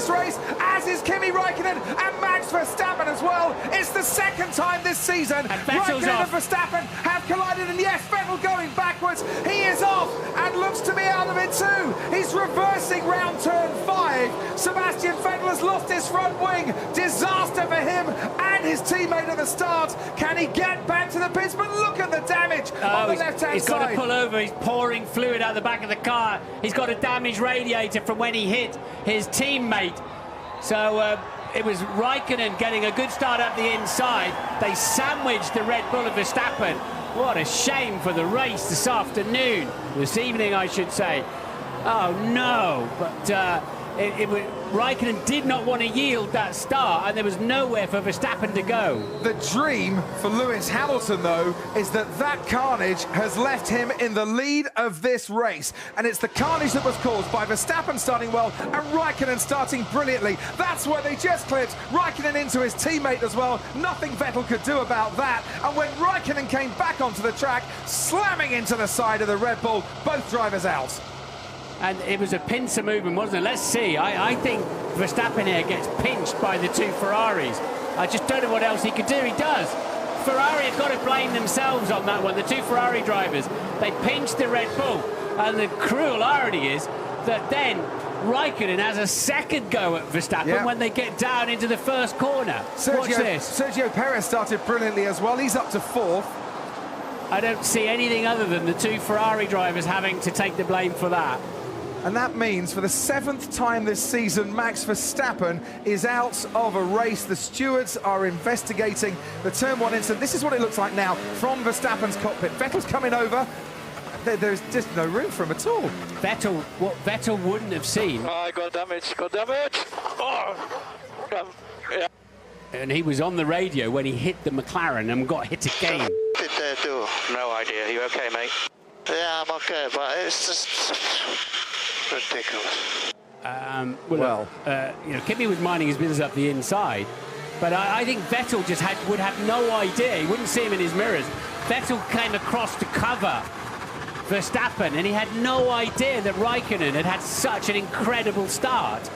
this race, as is Kimi Räikkönen and Max Verstappen as well. It's the second time this season Räikkönen and Verstappen have collided, and yes, Vettel going backwards. He is off and looks to be out of it too. He's reversing round turn 5. Sebastian Vettel has lost his front wing. Disaster for him and his teammate at the start. Can he get back to the pits? But look at the damage on the left-hand side. He's got to pull over. He's pouring fluid out the back of the car. He's got a damaged radiator from when he hit his teammate. So it was Räikkönen getting a good start up the inside. They sandwiched the Red Bull of Verstappen. What a shame for the race this evening, I should say. Oh no, but Räikkönen did not want to yield that start, and there was nowhere for Verstappen to go. The dream for Lewis Hamilton, though, is that carnage has left him in the lead of this race. And it's the carnage that was caused by Verstappen starting well and Räikkönen starting brilliantly. That's where they just clipped Räikkönen into his teammate as well. Nothing Vettel could do about that. And when Räikkönen came back onto the track, slamming into the side of the Red Bull, both drivers out. And it was a pincer movement, wasn't it? Let's see. I think Verstappen here gets pinched by the two Ferraris. I just don't know what else he could do. He does. Ferrari have got to blame themselves on that one, the two Ferrari drivers. They pinched the Red Bull. And the cruel irony is that then Räikkönen has a second go at Verstappen when they get down into the first corner. Watch this. Sergio Perez started brilliantly as well. He's up to 4th. I don't see anything other than the two Ferrari drivers having to take the blame for that. And that means for the 7th time this season, Max Verstappen is out of a race. The stewards are investigating the Turn 1 incident. This is what it looks like now from Verstappen's cockpit. Vettel's coming over. There's just no room for him at all. What Vettel wouldn't have seen. Oh, I got damage. Oh, yeah. And he was on the radio when he hit the McLaren and got hit again. Did there too? No idea. You okay, mate? Yeah, I'm okay, but it's just ridiculous. Kimi was minding his business up the inside, but I think Vettel just would have no idea. He wouldn't see him in his mirrors. Vettel came across to cover Verstappen, and he had no idea that Räikkönen had such an incredible start.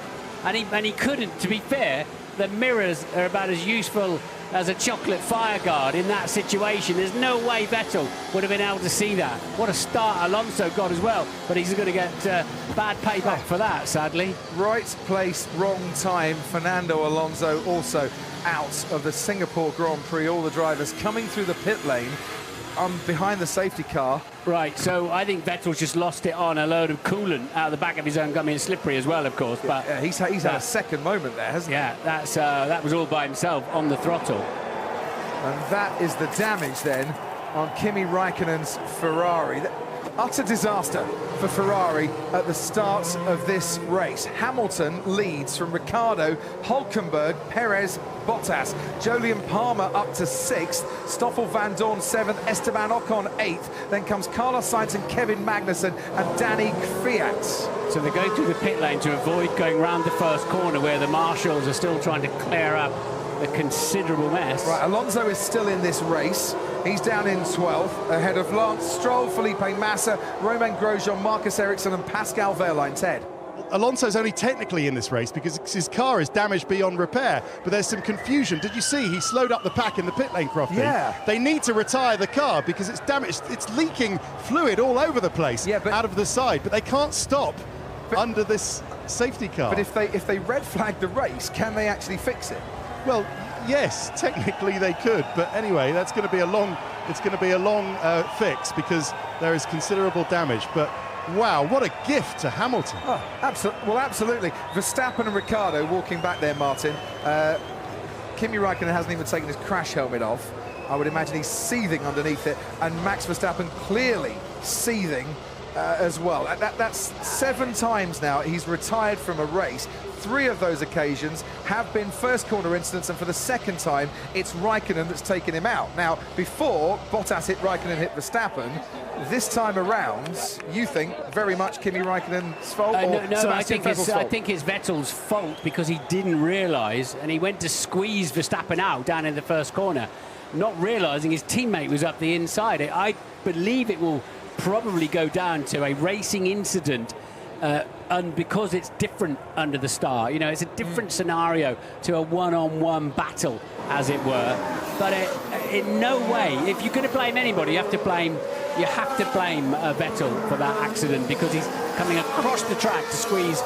And he couldn't, to be fair. The mirrors are about as useful as a chocolate fire guard in that situation. There's no way Vettel would have been able to see that. What a start Alonso got as well, but he's going to get bad payback for that, sadly. Right place, wrong time. Fernando Alonso also out of the Singapore Grand Prix. All the drivers coming through the pit lane behind the safety car. Right, so I think Vettel's just lost it on a load of coolant out of the back of his own gun. I mean, slippery as well, of course. But he's had a second moment there, hasn't he? Yeah, that was all by himself on the throttle. And that is the damage then on Kimi Räikkönen's Ferrari. Utter disaster for Ferrari at the start of this race. Hamilton leads from Ricciardo, Hülkenberg, Perez, Bottas. Jolyon Palmer up to 6th, Stoffel Van Dorn 7th, Esteban Ocon 8th. Then comes Carlos Sainz and Kevin Magnussen and Danny Kvyat. So they're going through the pit lane to avoid going round the first corner where the marshals are still trying to clear up a considerable mess. Right, Alonso is still in this race. He's down in 12th, ahead of Lance Stroll, Felipe Massa, Romain Grosjean, Marcus Ericsson and Pascal Wehrlein. Ted. Alonso's only technically in this race because his car is damaged beyond repair, but there's some confusion. Did you see he slowed up the pack in the pit lane, Crofty? Yeah. They need to retire the car because it's damaged. It's leaking fluid all over the place out of the side, but they can't stop under this safety car. But if they red flag the race, can they actually fix it? Well, yes, technically they could, but anyway, it's going to be a long fix because there is considerable damage. But wow, what a gift to Hamilton. Oh, absolutely. Verstappen and Ricciardo walking back there, Martin. Kimi Räikkönen hasn't even taken his crash helmet off. I would imagine he's seething underneath it, and Max Verstappen clearly seething as well. That's 7 times now he's retired from a race. 3 of those occasions have been first corner incidents, and for the second time, it's Räikkönen that's taken him out. Now, before, Bottas hit Räikkönen, hit Verstappen. This time around, you think very much Kimi Räikkönen's fault? I think it's Vettel's fault because he didn't realise, and he went to squeeze Verstappen out down in the first corner, not realising his teammate was up the inside. I believe it will probably go down to a racing incident and because it's different under the star. You know, it's a different scenario to a one-on-one battle, as it were. But in no way, if you're going to blame anybody, you have to blame Vettel for that accident, because he's coming across the track to squeeze